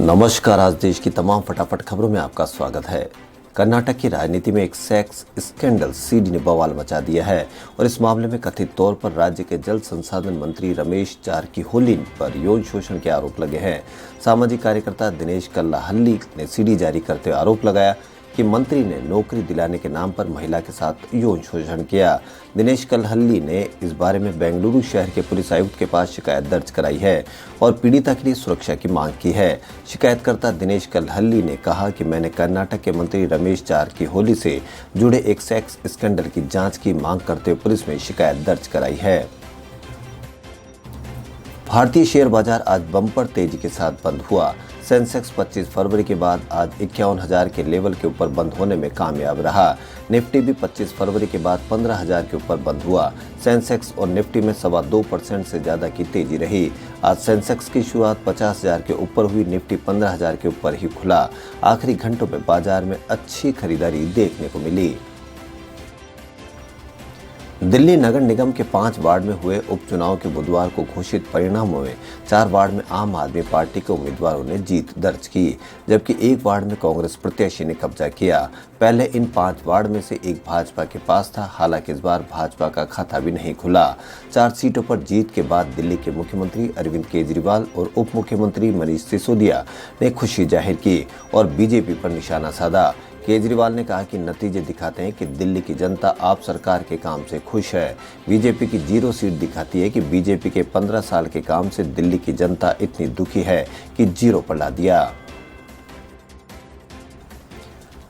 नमस्कार। आज देश की तमाम फटाफट खबरों में आपका स्वागत है। कर्नाटक की राजनीति में एक सेक्स स्कैंडल सीडी ने बवाल मचा दिया है और इस मामले में कथित तौर पर राज्य के जल संसाधन मंत्री रमेश जारकिहोली पर यौन शोषण के आरोप लगे हैं। सामाजिक कार्यकर्ता दिनेश कल्लाहल्ली ने सीडी जारी करते हुए आरोप लगाया कि मंत्री ने नौकरी दिलाने के नाम पर महिला के साथ यौन शोषण किया। दिनेश कल्लाहल्ली ने इस बारे में बेंगलुरु शहर के पुलिस आयुक्त के पास शिकायत दर्ज कराई है और पीड़िता के लिए सुरक्षा की मांग की है। शिकायतकर्ता दिनेश कल्लाहल्ली ने कहा कि मैंने कर्नाटक के मंत्री रमेश जारकिहोली से जुड़े एक सेक्स स्कैंडल की जांच की मांग करते हुए पुलिस में शिकायत दर्ज कराई है। भारतीय शेयर बाजार आज बम्पर तेजी के साथ बंद हुआ। सेंसेक्स 25 फरवरी के बाद आज 51,000 के लेवल के ऊपर बंद होने में कामयाब रहा। निफ्टी भी 25 फरवरी के बाद 15,000 के ऊपर बंद हुआ। सेंसेक्स और निफ्टी में 2.25% से ज्यादा की तेजी रही। आज सेंसेक्स की शुरुआत 50,000 के ऊपर हुई, निफ्टी 15,000 के ऊपर ही खुला। आखिरी घंटों में बाजार में अच्छी खरीदारी देखने को मिली। दिल्ली नगर निगम के 5 वार्ड में हुए उपचुनाव के बुधवार को घोषित परिणामों में 4 वार्ड में आम आदमी पार्टी के उम्मीदवारों ने जीत दर्ज की, जबकि 1 वार्ड में कांग्रेस प्रत्याशी ने कब्जा किया। पहले इन 5 वार्ड में से एक भाजपा के पास था, हालांकि इस बार भाजपा का खाता भी नहीं खुला। 4 सीटों पर जीत के बाद दिल्ली के मुख्यमंत्री अरविंद केजरीवाल और उप मुख्यमंत्री मनीष सिसोदिया ने खुशी जाहिर की और बीजेपी पर निशाना साधा। केजरीवाल ने कहा कि नतीजे दिखाते हैं कि दिल्ली की जनता आप सरकार के काम से खुश है। बीजेपी की 0 सीट दिखाती है कि बीजेपी के 15 साल के काम से दिल्ली की जनता इतनी दुखी है कि 0 पर ला दिया।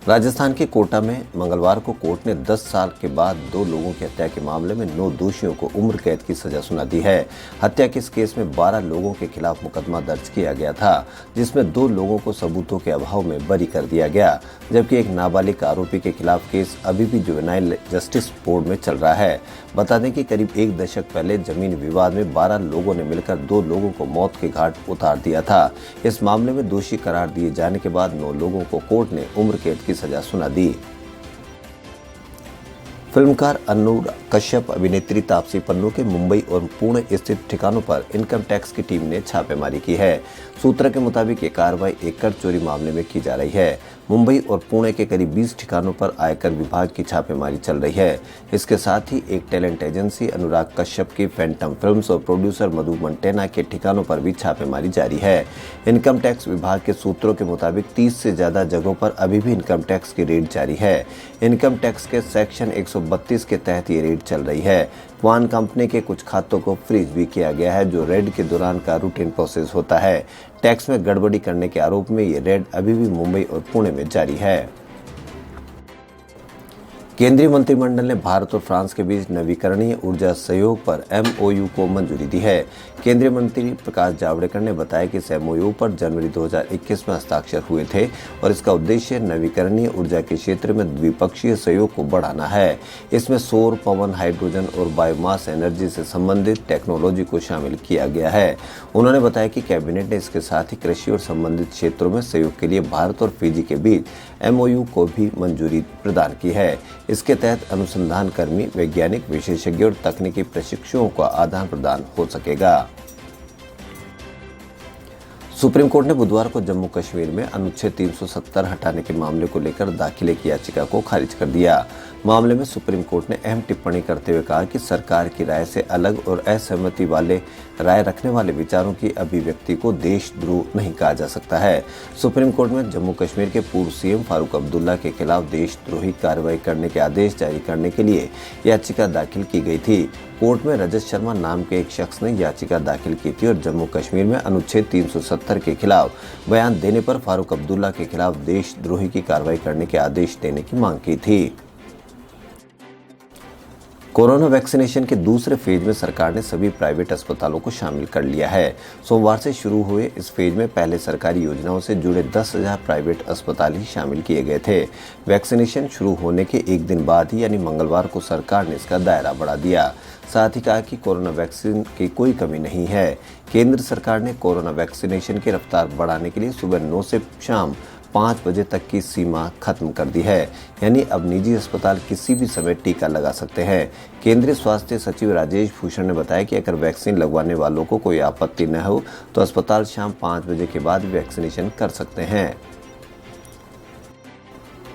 राजस्थान के कोटा में मंगलवार को कोर्ट ने 10 साल के बाद 2 लोगों की हत्या के मामले में 9 दोषियों को उम्र कैद की सजा सुना दी है। हत्या के इस केस में 12 लोगों के खिलाफ मुकदमा दर्ज किया गया था, जिसमें 2 लोगों को सबूतों के अभाव में बरी कर दिया गया, जबकि एक नाबालिग आरोपी के खिलाफ केस अभी भी जुवेनाइल जस्टिस बोर्ड में चल रहा है। बता दें कि करीब 1 दशक पहले जमीन विवाद में 12 लोगों ने मिलकर 2 लोगों को मौत के घाट उतार दिया था। इस मामले में दोषी करार दिए जाने के बाद 9 लोगों को कोर्ट ने उम्र कैद की सजा सुना दी। फिल्मकार अनुराग कश्यप, अभिनेत्री तापसी पन्नू के मुंबई और पुणे स्थित ठिकानों पर इनकम टैक्स की टीम ने छापेमारी की है। सूत्रों के मुताबिक ये कार्रवाई एक कर चोरी मामले में की जा रही है। मुंबई और पुणे के करीब 20 ठिकानों पर आयकर विभाग की छापेमारी चल रही है। इसके साथ ही एक टैलेंट एजेंसी अनुराग कश्यप की फैंटम फिल्म्स और प्रोड्यूसर मधु मंटेना के ठिकानों पर भी छापेमारी जारी है। इनकम टैक्स विभाग के सूत्रों के मुताबिक 30 से ज्यादा जगहों पर अभी भी इनकम टैक्स की रेड जारी है। इनकम टैक्स के सेक्शन 132 के तहत ये रेड चल रही है। क्वान कंपनी के कुछ खातों को फ्रीज भी किया गया है, जो रेड के दौरान का रूटीन प्रोसेस होता है। टैक्स में गड़बड़ी करने के आरोप में ये रेड अभी भी मुंबई और पुणे में जारी है। केंद्रीय मंत्रिमंडल ने भारत और फ्रांस के बीच नवीकरणीय ऊर्जा सहयोग पर MOU को मंजूरी दी है। केंद्रीय मंत्री प्रकाश जावड़ेकर ने बताया कि इस MOU पर जनवरी 2021 में हस्ताक्षर हुए थे और इसका उद्देश्य नवीकरणीय ऊर्जा के क्षेत्र में द्विपक्षीय सहयोग को बढ़ाना है। इसमें सौर, पवन, हाइड्रोजन और बायोमास एनर्जी से संबंधित टेक्नोलॉजी को शामिल किया गया है। उन्होंने बताया कि कैबिनेट ने इसके साथ ही कृषि और संबंधित क्षेत्रों में सहयोग के लिए भारत और फिजी के बीच MOU को भी मंजूरी प्रदान की है। इसके तहत अनुसंधान कर्मी, वैज्ञानिक, विशेषज्ञ और तकनीकी प्रशिक्षुओं का आदान प्रदान हो सकेगा। सुप्रीम कोर्ट ने बुधवार को जम्मू कश्मीर में अनुच्छेद 370 हटाने के मामले को लेकर दाखिल की याचिका को खारिज कर दिया। मामले में सुप्रीम कोर्ट ने अहम टिप्पणी करते हुए कहा कि सरकार की राय से अलग और असहमति वाले राय रखने वाले विचारों की अभिव्यक्ति को देशद्रोह नहीं कहा जा सकता है। सुप्रीम कोर्ट में जम्मू कश्मीर के पूर्व CM फारूक अब्दुल्ला के खिलाफ देशद्रोही कार्रवाई करने के आदेश जारी करने के लिए याचिका दाखिल की गई थी। कोर्ट में रजत शर्मा नाम के एक शख्स ने याचिका दाखिल की थी और जम्मू कश्मीर में अनुच्छेद 370 के खिलाफ बयान देने पर फारूक अब्दुल्ला के खिलाफ देशद्रोही की कार्रवाई करने के आदेश देने की मांग की थी। कोरोना वैक्सीनेशन के दूसरे फेज में सरकार ने सभी प्राइवेट अस्पतालों को शामिल कर लिया है। सोमवार से शुरू हुए इस फेज में पहले सरकारी योजनाओं से जुड़े 10,000 प्राइवेट अस्पताल ही शामिल किए गए थे। वैक्सीनेशन शुरू होने के एक दिन बाद ही यानी मंगलवार को सरकार ने इसका दायरा बढ़ा दिया। साथ ही कहा कि कोरोना वैक्सीन की कोई कमी नहीं है। केंद्र सरकार ने कोरोना वैक्सीनेशन की रफ्तार बढ़ाने के लिए सुबह 9 से शाम 5 बजे तक की सीमा खत्म कर दी है, यानी अब निजी अस्पताल किसी भी समय टीका लगा सकते हैं। केंद्रीय स्वास्थ्य सचिव राजेश भूषण ने बताया कि अगर वैक्सीन लगवाने वालों को कोई आपत्ति न हो तो अस्पताल शाम 5 बजे के बाद वैक्सीनेशन कर सकते हैं।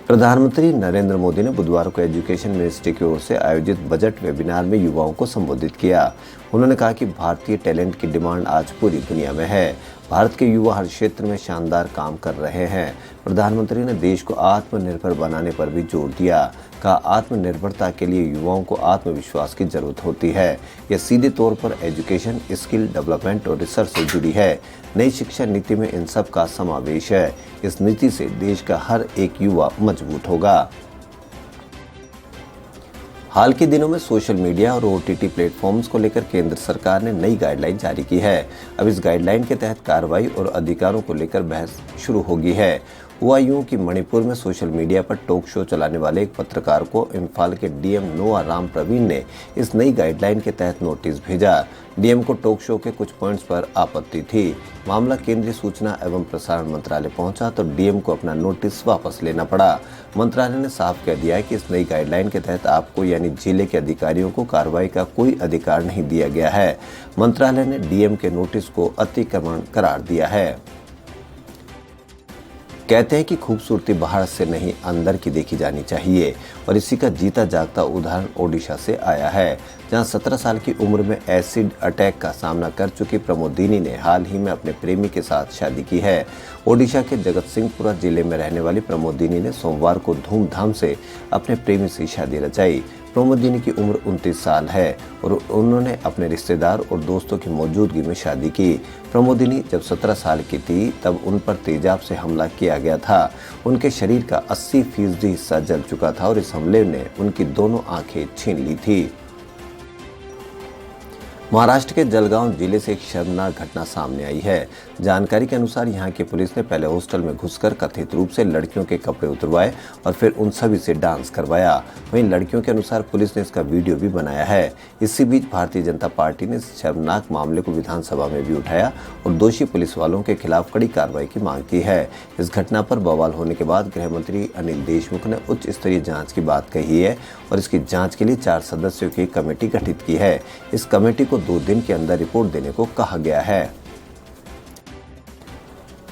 प्रधानमंत्री नरेंद्र मोदी ने बुधवार को एजुकेशन मिनिस्ट्री की ओर से आयोजित बजट वेबिनार में युवाओं को संबोधित किया। उन्होंने कहा कि भारतीय टैलेंट की डिमांड आज पूरी दुनिया में है। भारत के युवा हर क्षेत्र में शानदार काम कर रहे हैं। प्रधानमंत्री ने देश को आत्मनिर्भर बनाने पर भी जोर दिया। कहा, आत्मनिर्भरता के लिए युवाओं को आत्मविश्वास की जरूरत होती है। यह सीधे तौर पर एजुकेशन, स्किल डेवलपमेंट और रिसर्च से जुड़ी है। नई शिक्षा नीति में इन सब का समावेश है। इस नीति से देश का हर एक युवा मजबूत होगा। हाल के दिनों में सोशल मीडिया और OTT प्लेटफॉर्म्स को लेकर केंद्र सरकार ने नई गाइडलाइन जारी की है। अब इस गाइडलाइन के तहत कार्रवाई और अधिकारों को लेकर बहस शुरू होगी है। हुआ यूं कि मणिपुर में सोशल मीडिया पर टॉक शो चलाने वाले एक पत्रकार को इम्फाल के DM नोआ राम प्रवीण ने इस नई गाइडलाइन के तहत नोटिस भेजा। DM को टॉक शो के कुछ पॉइंट्स पर आपत्ति थी। मामला केंद्रीय सूचना एवं प्रसारण मंत्रालय पहुंचा तो DM को अपना नोटिस वापस लेना पड़ा। मंत्रालय ने साफ कह दिया है कि इस नई गाइडलाइन के तहत आपको यानी जिले के अधिकारियों को कार्रवाई का कोई अधिकार नहीं दिया गया है। मंत्रालय ने DM के नोटिस को अतिक्रमण करार दिया है। कहते हैं कि खूबसूरती बाहर से नहीं अंदर की देखी जानी चाहिए और इसी का जीता जागता उदाहरण ओडिशा से आया है, जहां 17 साल की उम्र में एसिड अटैक का सामना कर चुकी प्रमोदिनी ने हाल ही में अपने प्रेमी के साथ शादी की है। ओडिशा के जगतसिंहपुरा जिले में रहने वाली प्रमोदिनी ने सोमवार को धूमधाम से अपने प्रेमी से शादी रचाई। प्रमोदिनी की उम्र 29 साल है और उन्होंने अपने रिश्तेदार और दोस्तों की मौजूदगी में शादी की। प्रमोदिनी जब 17 साल की थी तब उन पर तेजाब से हमला किया गया था। उनके शरीर का 80% हिस्सा जल चुका था और इस हमले ने उनकी दोनों आंखें छीन ली थी। महाराष्ट्र के जलगांव जिले से एक शर्मनाक घटना सामने आई है। जानकारी के अनुसार यहां की पुलिस ने पहले हॉस्टल में घुसकर कथित रूप से लड़कियों के कपड़े उतरवाए और फिर उन सभी से डांस करवाया। वहीं लड़कियों के अनुसार पुलिस ने इसका वीडियो भी बनाया है। इसी बीच भारतीय जनता पार्टी ने इस शर्मनाक मामले को विधानसभा में भी उठाया और दोषी पुलिस वालों के खिलाफ कड़ी कार्रवाई की मांग की है। इस घटना पर बवाल होने के बाद गृह मंत्री अनिल देशमुख ने उच्च स्तरीय जाँच की बात कही है और इसकी जाँच के लिए 4 सदस्यों की कमेटी गठित की है। इस कमेटी को 2 दिन के अंदर रिपोर्ट देने को कहा गया है।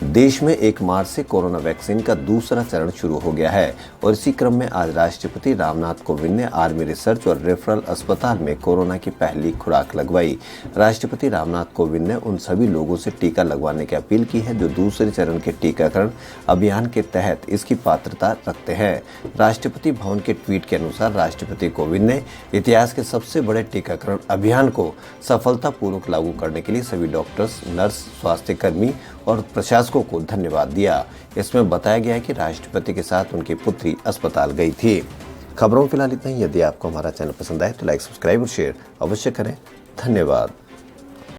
देश में 1 मार्च से कोरोना वैक्सीन का दूसरा चरण शुरू हो गया है और इसी क्रम में आज राष्ट्रपति रामनाथ कोविंद ने आर्मी रिसर्च और रेफरल अस्पताल में कोरोना की पहली खुराक लगवाई। राष्ट्रपति रामनाथ कोविंद ने उन सभी लोगों से टीका लगवाने की अपील की है जो दूसरे चरण के टीकाकरण अभियान के तहत इसकी पात्रता रखते हैं। राष्ट्रपति भवन के ट्वीट के अनुसार राष्ट्रपति कोविंद ने इतिहास के सबसे बड़े टीकाकरण अभियान को सफलतापूर्वक लागू करने के लिए सभी डॉक्टर्स, नर्स, स्वास्थ्य कर्मी और प्रशासकों को धन्यवाद दिया। इसमें बताया गया है कि राष्ट्रपति के साथ उनकी पुत्री अस्पताल गई थी। खबरों फिलहाल इतना ही। यदि आपको हमारा चैनल पसंद आए तो लाइक, सब्सक्राइब और शेयर अवश्य करें। धन्यवाद।